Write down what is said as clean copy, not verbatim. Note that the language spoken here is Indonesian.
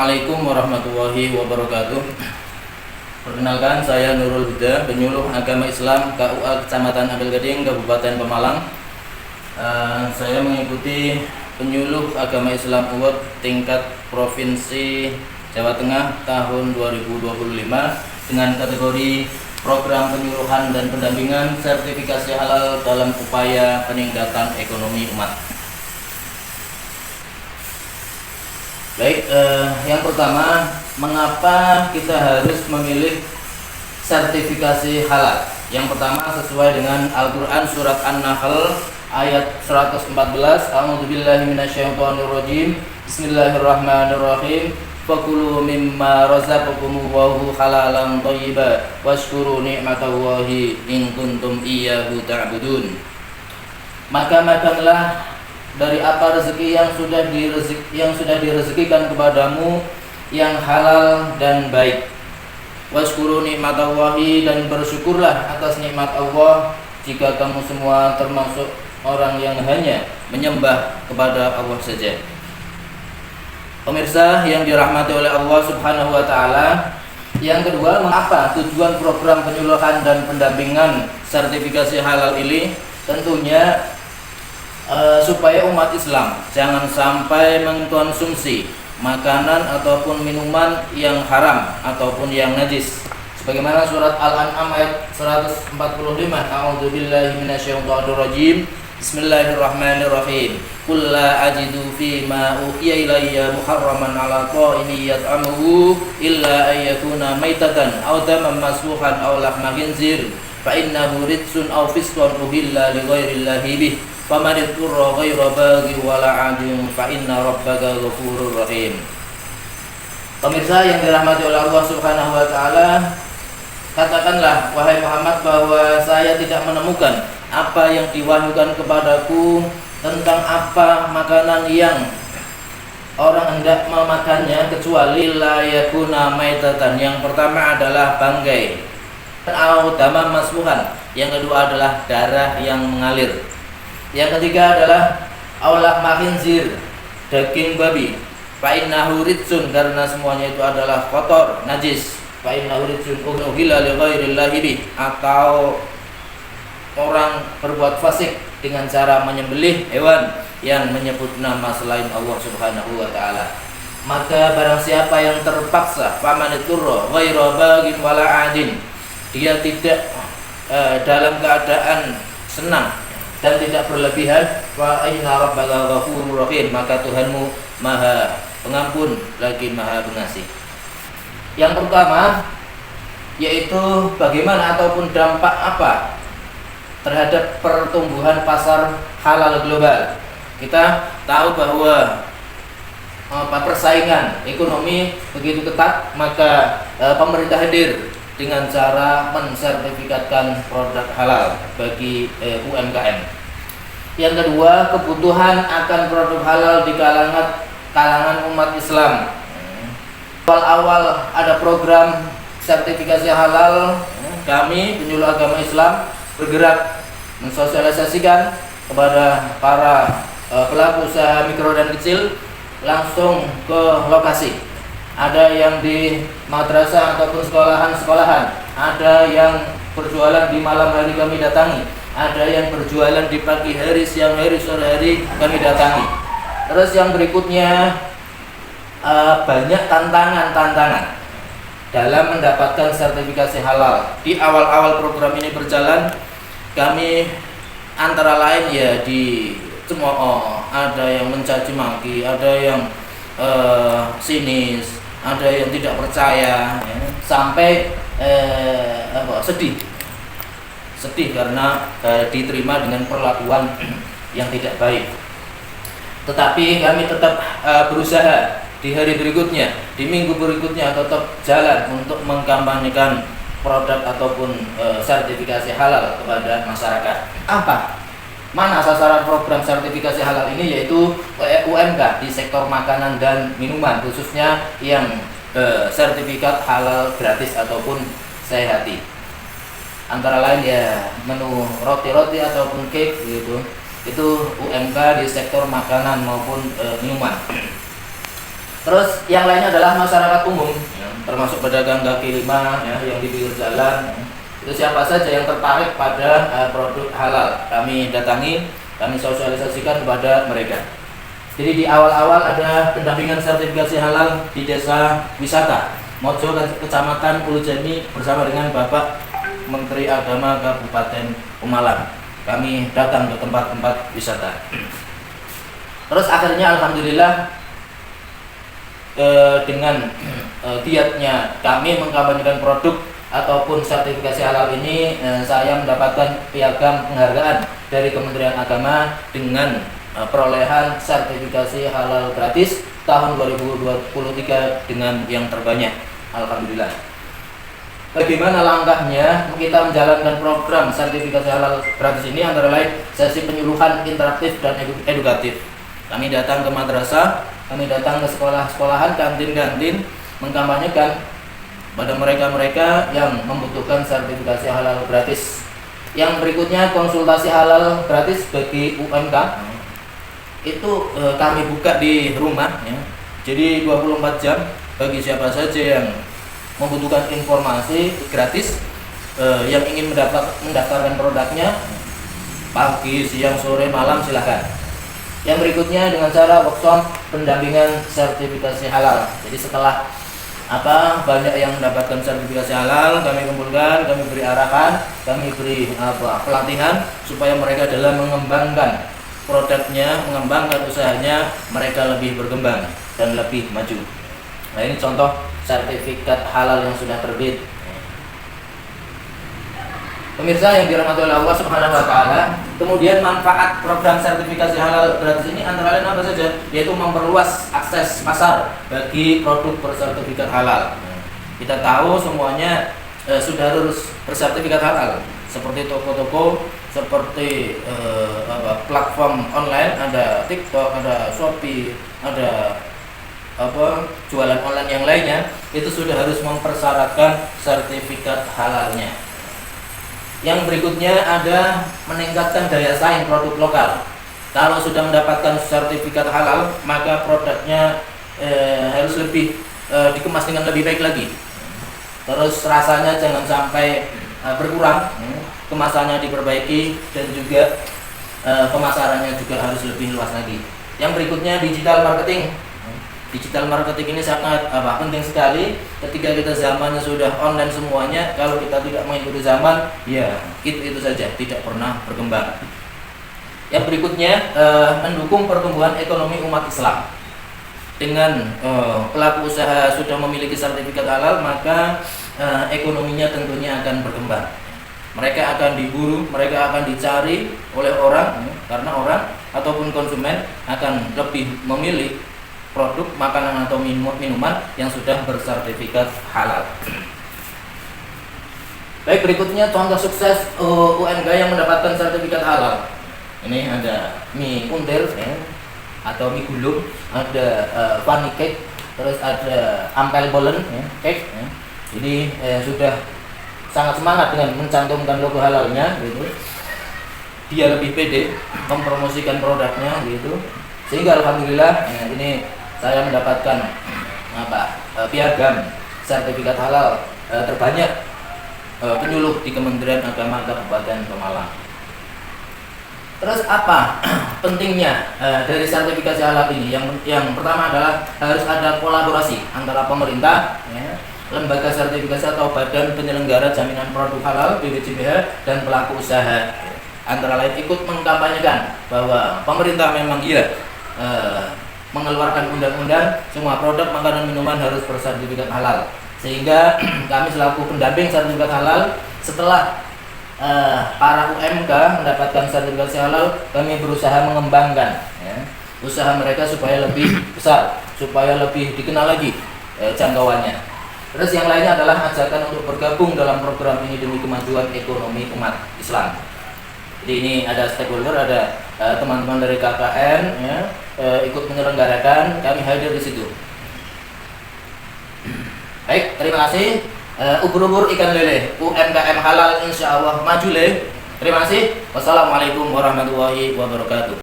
Assalamualaikum warahmatullahi wabarakatuh. Perkenalkan, saya Nurul Huda, penyuluh agama Islam KUA Kecamatan Ampel Gading, Kabupaten Pemalang. Saya mengikuti penyuluh agama Islam Award tingkat Provinsi Jawa Tengah tahun 2025 dengan kategori program penyuluhan dan pendampingan sertifikasi halal dalam upaya peningkatan ekonomi umat. Baik, yang pertama, mengapa kita harus memilih sertifikasi halal? Yang pertama, sesuai dengan Al-Quran surat An-Nahl ayat 114. A'udzubillahi minasyaitonirrajim. Bismillahirrahmanirrahim. Fakulu mimma razaqakumullahu halalan thayyiban washkuru ni'matallahi in kuntum iyyahu ta'budun. Maka makanlah dari apa rezeki yang sudah direzekikan kepadamu yang halal dan baik. Washkuru nikmatallahi, dan bersyukurlah atas nikmat Allah jika kamu semua termasuk orang yang hanya menyembah kepada Allah saja. Pemirsa yang dirahmati oleh Allah Subhanahu wa taala, yang kedua, mengapa tujuan program penyuluhan dan pendampingan sertifikasi halal ini? Tentunya supaya umat Islam jangan sampai mengkonsumsi makanan ataupun minuman yang haram ataupun yang najis. Sebagaimana surat Al-An'am ayat 145. A'udzubillahi minasyaitonirrajim. Bismillahirrahmanirrahim. Qul la ajidu fi ma uhiya ilayya muharraman 'ala ta'imin yat'amuhu illa ayyakuna maitatan aw daman masfuhan aw lahma khinzir fa innahu rijsun aw fisqun uhilla li ghairillahi bih. Faman ittara ghaira baghi wala 'adin fa inna rabbaka ghafurur rahim. Pemirsa yang dirahmati oleh Allah Subhanahu wa taala, katakanlah wahai Muhammad bahwa saya tidak menemukan apa yang diwahyukan kepadaku tentang apa makanan yang orang hendak memakannya kecuali la yakuna maitatan. Yang pertama adalah bangkai, atau damam masfuhan. Yang kedua adalah darah yang mengalir. Yang ketiga adalah aulah khinzir, daging babi. Fa innahu rijsun, karena semuanya itu adalah kotor, najis. Fa innahu rijsun uhilla li ghairillahi bih, atau orang berbuat fasik dengan cara menyembelih hewan yang menyebut nama selain Allah Subhanahu wa taala. Maka barang siapa yang terpaksa, faman iturra ghaira bagin wala adin, dia tidak dalam keadaan senang dan tidak berlebihan, fa inna rabbaka ghafurur rahim, maka Tuhanmu Maha Pengampun lagi Maha Pengasih. Yang pertama yaitu bagaimana ataupun dampak apa terhadap pertumbuhan pasar halal global. Kita tahu bahwa persaingan ekonomi begitu ketat, maka pemerintah hadir dengan cara mensertifikatkan produk halal bagi UMKM. Yang kedua, kebutuhan akan produk halal di kalangan umat Islam. Awal-awal ada program sertifikasi halal, kami penyuluh agama Islam bergerak mensosialisasikan kepada para pelaku usaha mikro dan kecil langsung ke lokasi. Ada yang di madrasah ataupun sekolahan-sekolahan, ada yang berjualan di malam hari kami datangi, ada yang berjualan di pagi hari, siang hari, sore hari kami datangi. Terus yang berikutnya, banyak tantangan dalam mendapatkan sertifikasi halal. Di awal-awal program ini berjalan, kami antara lain ya dicemooh, ada yang mencaci maki, ada yang sinis, ada yang tidak percaya, ya, sampai sedih karena diterima dengan perlakuan yang tidak baik. Tetapi kami tetap berusaha di hari berikutnya, di minggu berikutnya tetap jalan untuk mengkampanyekan produk ataupun sertifikasi halal kepada masyarakat. Mana sasaran program sertifikasi halal ini? Yaitu UMK di sektor makanan dan minuman, khususnya yang sertifikat halal gratis ataupun sehati. Antara lain ya menu roti-roti ataupun cake gitu. Itu UMK di sektor makanan maupun minuman. Terus yang lainnya adalah masyarakat umum, ya, termasuk pedagang kaki lima ya, yang di pinggir jalan. Ya. Itu siapa saja yang tertarik pada produk halal, kami datangi, kami sosialisasikan kepada mereka. Jadi di awal-awal ada pendampingan sertifikasi halal di desa wisata Mojo, Kecamatan Ulujami bersama dengan Bapak Menteri Agama Kabupaten Pemalang. Kami datang ke tempat-tempat wisata. Terus akhirnya alhamdulillah dengan giatnya kami mengkampanyekan produk ataupun sertifikasi halal ini, saya mendapatkan piagam penghargaan dari Kementerian Agama dengan perolehan sertifikasi halal gratis tahun 2023 dengan yang terbanyak, alhamdulillah. Bagaimana langkahnya kita menjalankan program sertifikasi halal gratis ini? Antara lain sesi penyuluhan interaktif dan edukatif. Kami datang ke madrasah, kami datang ke sekolah-sekolahan, kantin-kantin, mengkampanyekan pada mereka-mereka yang membutuhkan sertifikasi halal gratis. Yang berikutnya konsultasi halal gratis bagi UMK. Itu kami buka di rumah ya. Jadi 24 jam bagi siapa saja yang membutuhkan informasi gratis, yang ingin mendaftarkan produknya, pagi, siang, sore, malam silahkan. Yang berikutnya dengan cara workshop pendampingan sertifikasi halal. Jadi setelah banyak yang mendapatkan sertifikasi halal, kami kumpulkan, kami beri arahan, kami beri pelatihan supaya mereka dalam mengembangkan produknya, mengembangkan usahanya, mereka lebih berkembang dan lebih maju. Nah, ini contoh sertifikat halal yang sudah terbit. Pemirsa yang dirahmati oleh Allah Subhanahu wa taala, kemudian manfaat program sertifikasi halal gratis ini antara lain apa saja? Yaitu memperluas akses pasar bagi produk bersertifikat halal. Kita tahu semuanya sudah harus bersertifikat halal, seperti toko-toko, seperti platform online, ada TikTok, ada Shopee, ada jualan online yang lainnya, itu sudah harus mempersyaratkan sertifikat halalnya. Yang berikutnya ada meningkatkan daya saing produk lokal. Kalau sudah mendapatkan sertifikat halal, maka produknya harus lebih dikemas dengan lebih baik lagi. Terus rasanya jangan sampai berkurang, kemasannya diperbaiki, dan juga pemasarannya juga harus lebih luas lagi. Yang berikutnya digital marketing. Digital marketing ini sangat penting sekali ketika kita zamannya sudah online semuanya. Kalau kita tidak mengikuti zaman, ya itu saja, tidak pernah berkembang. Yang berikutnya mendukung pertumbuhan ekonomi umat Islam. Dengan pelaku usaha sudah memiliki sertifikat halal, maka ekonominya tentunya akan berkembang. Mereka akan diburu, mereka akan dicari oleh orang, karena orang ataupun konsumen akan lebih memilih produk makanan atau minuman yang sudah bersertifikat halal. Baik, berikutnya contoh sukses UMK yang mendapatkan sertifikat halal. Ini ada mie kuntil ya, atau mie gulung, ada funny cake, terus ada ampel bolen ya, cake ya. Jadi sudah sangat semangat dengan mencantumkan logo halalnya gitu. Dia lebih pede mempromosikan produknya gitu. Sehingga alhamdulillah ya, ini saya mendapatkan piagam sertifikat halal terbanyak penyuluh di Kementerian Agama Kabupaten Pemalang. Terus apa pentingnya dari sertifikasi halal ini? Yang pertama adalah harus ada kolaborasi antara pemerintah, ya, lembaga sertifikasi atau badan penyelenggara jaminan produk halal BPJPH dan pelaku usaha. Antara lain ikut mengkampanyekan bahwa pemerintah memang mengeluarkan undang-undang semua produk makanan minuman harus bersertifikat halal, sehingga kami selaku pendamping sertifikat halal setelah para UMK mendapatkan sertifikasi halal, kami berusaha mengembangkan ya, usaha mereka supaya lebih besar, supaya lebih dikenal lagi jangkauannya. Terus yang lainnya adalah ajakan untuk bergabung dalam program ini demi kemajuan ekonomi umat Islam. Jadi ini ada stakeholder, ada teman-teman dari KKN ya, ikut menyelenggarakan, kami hadir di situ. Baik, terima kasih. Ubur-ubur ikan lele, UMKM halal insya Allah maju le. Terima kasih. Wassalamualaikum warahmatullahi wabarakatuh.